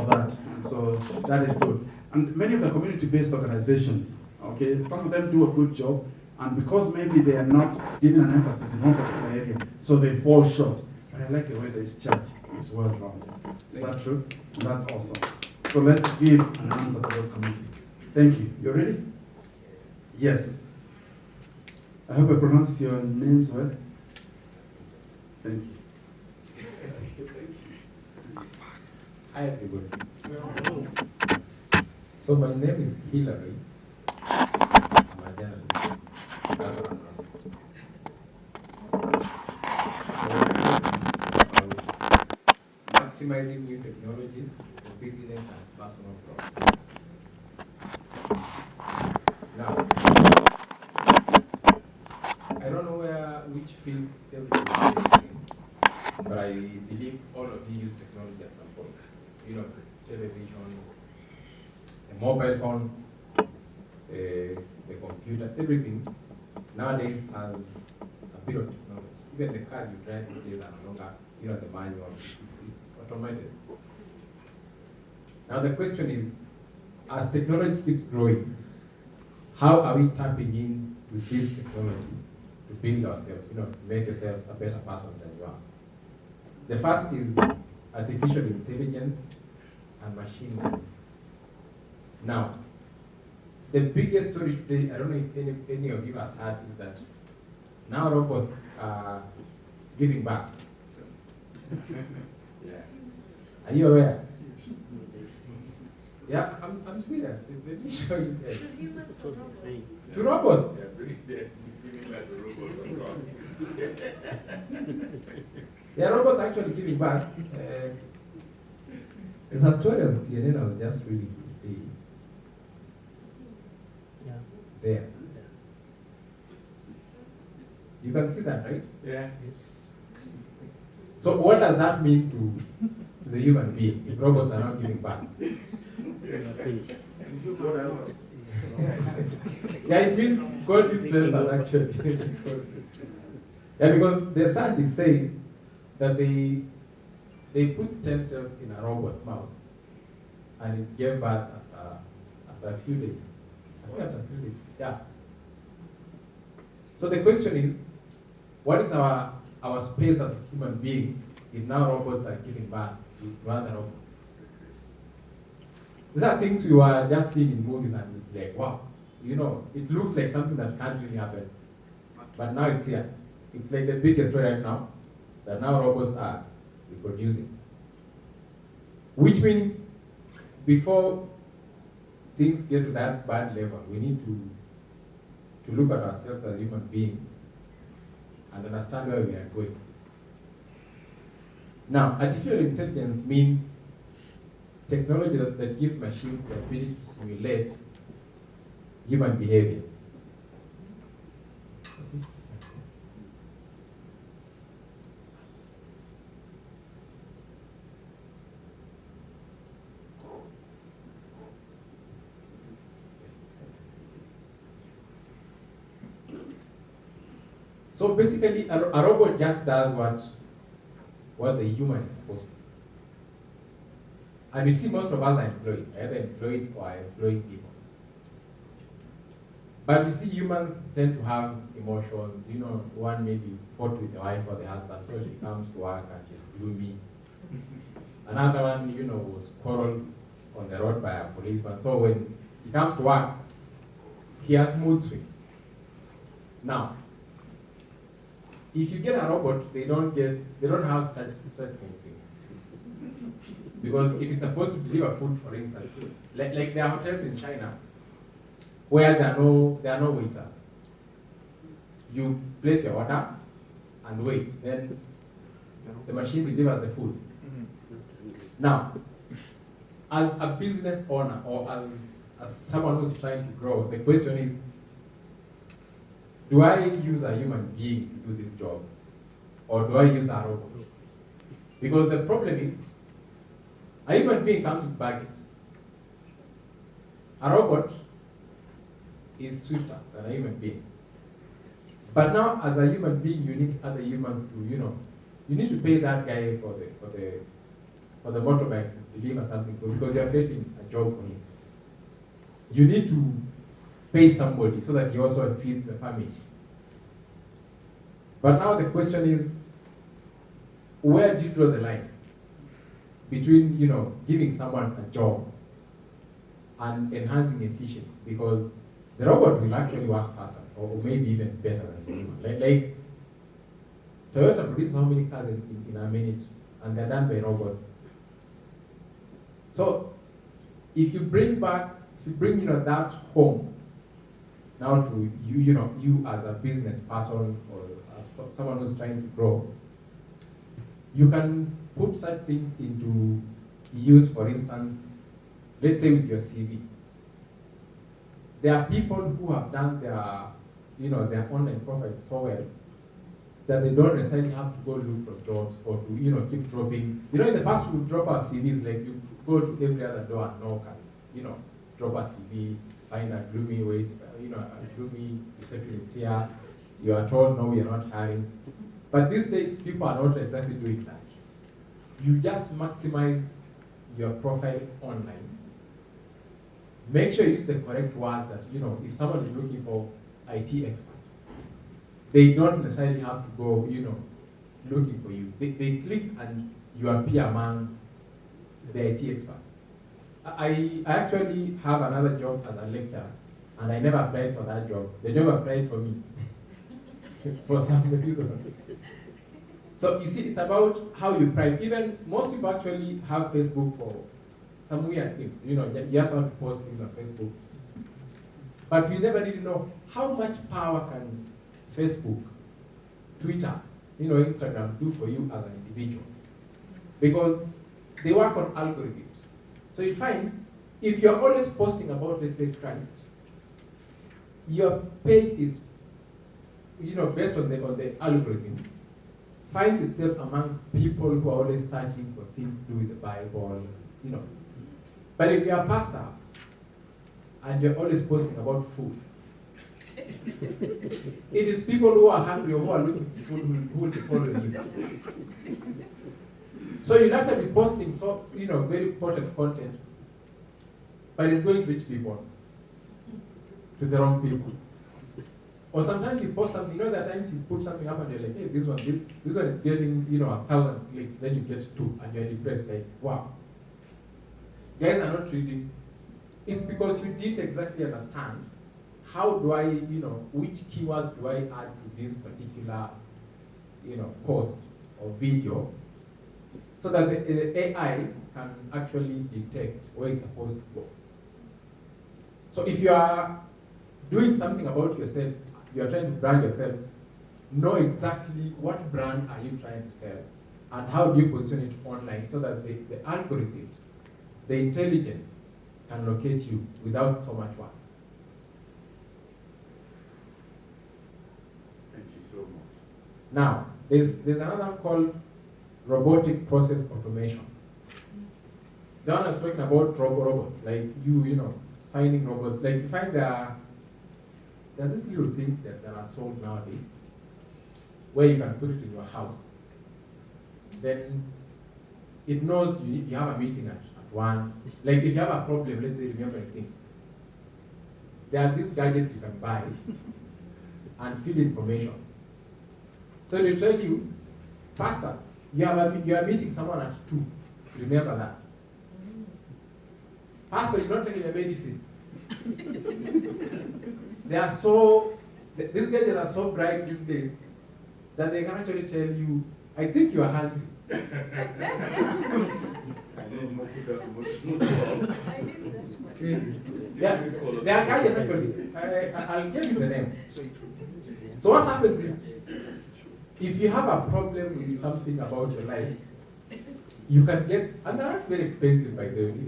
that. And so that is good. And many of the community-based organizations, okay, some of them do a good job, and because maybe they are not giving an emphasis in one particular area, so they fall short. But I like the way this church is well-rounded. Is that true? That's awesome. So let's give an answer to those communities. Thank you. You ready? Yes. I hope I pronounced your names well. Thank you. Hi everybody. So my name is Hillary. I'm a journalist. Maximizing new technologies for business and personal growth. Now, I don't know which fields everybody is in, but I believe all of you use technology at some point. You know, television, a mobile phone, the computer, everything nowadays has a bit of technology. Even the cars you drive these days are no longer, the manual, it's automated. Now the question is, as technology keeps growing, how are we tapping in with this technology to build ourselves, to make yourself a better person than you are? The first is artificial intelligence and machine learning. Now, the biggest story today, I don't know if any of you has heard, is that now robots are giving back. Yeah. Are you aware? Yeah, I'm serious. Let me show you that. To robots. Yeah, robots actually giving back. There's a story on CNN I was just reading today. Yeah. There. You can see that, right? Yeah. Yes. So what does that mean to the human being if robots are not giving back? Yeah, it means God is better actually. Yeah, because the scientists say that they put stem cells in a robot's mouth and it gave birth after a few days. I think after a few days. Yeah. So the question is, what is our space as human beings if now robots are giving birth to other robots? These are things we were just seeing in movies and it's like, wow, it looks like something that can't really happen. But now it's here. It's like the biggest story right now, that now robots are reproducing. Which means before things get to that bad level, we need to look at ourselves as human beings and understand where we are going. Now, artificial intelligence means technology that gives machines the ability to simulate human behavior. So basically, a robot just does what the human is supposed to do. And you see most of us are employed, either employed or employing people. But you see humans tend to have emotions. One maybe fought with the wife or the husband, so she comes to work and she's gloomy. Another one, was quarreled on the road by a policeman. So when he comes to work, he has mood swings. Now, if you get a robot, they don't have such mood swings. Because if it's supposed to deliver food, for instance, like there are hotels in China where there are no waiters. You place your order and wait, then the machine delivers the food. Now, as a business owner or as someone who's trying to grow, the question is, do I use a human being to do this job? Or do I use a robot? Because the problem is, a human being comes with baggage. A robot is swifter than a human being. But now, as a human being, you need other humans to, you need to pay that guy for the motorbike deliver something for you because you are creating a job for him. You need to pay somebody so that he also feeds the family. But now the question is, where do you draw the line between, giving someone a job and enhancing efficiency? Because the robot will actually work faster, or maybe even better than the human. Like Toyota produces how many cars in a minute, and they're done by robots. So if you bring that home now to you as a business person or as someone who's trying to grow, you can put such things into use. For instance, let's say with your CV. There are people who have done their online profiles so well that they don't necessarily have to go look for jobs or to keep dropping. In the past we would drop our CVs, like you go to every other door and knock and drop a CV, find a gloomy a gloomy receptionist here. You are told no, we are not hiring. But these days people are not exactly doing that. You just maximize your profile online. Make sure you use the correct words that, if someone is looking for IT expert, they don't necessarily have to go, looking for you. They click and you appear among the IT experts. I actually have another job as a lecturer, and I never applied for that job. The job applied for me for some reason. So you see, it's about how you price. Even most people actually have Facebook for some weird things. You just want to post things on Facebook. But we never really know how much power can Facebook, Twitter, Instagram do for you as an individual. Because they work on algorithms. So you find, if you're always posting about, let's say, Christ, your page is, based on the algorithm, finds itself among people who are always searching for things to do with the Bible, But if you're a pastor and you're always posting about food, it is people who are hungry or who are looking for food who will be following you. So you'll have to be posting very important content, but it's going to reach people, to the wrong people. Or sometimes you post something, there are times you put something up and you're like, hey, this one is getting 1,000 clicks, then you get 2 and you're depressed, like, wow. Guys are not reading. It's because you didn't exactly understand how do I, which keywords do I add to this particular, post or video, so that the AI can actually detect where it's supposed to go. So if you are doing something about yourself, you are trying to brand yourself, know exactly what brand are you trying to sell and how do you position it online so that the algorithms, the intelligence can locate you without so much work. Thank you so much. Now, there's another called robotic process automation. The one I was talking about robots, like finding robots. Like you find there are these little things that are sold nowadays where you can put it in your house. Then it knows you have a meeting at 1. Like if you have a problem, let's say remembering things, there are these gadgets you can buy and feed information. So they tell you, Pastor, you are meeting someone at 2. Remember that. Pastor, you're not taking your medicine. These gadgets are so bright these days that they can actually tell you, I think you are hungry. Yeah, they are gadgets actually. I'll give you the name. So what happens is, if you have a problem with something about your life, you can get, and they're not very expensive by the way.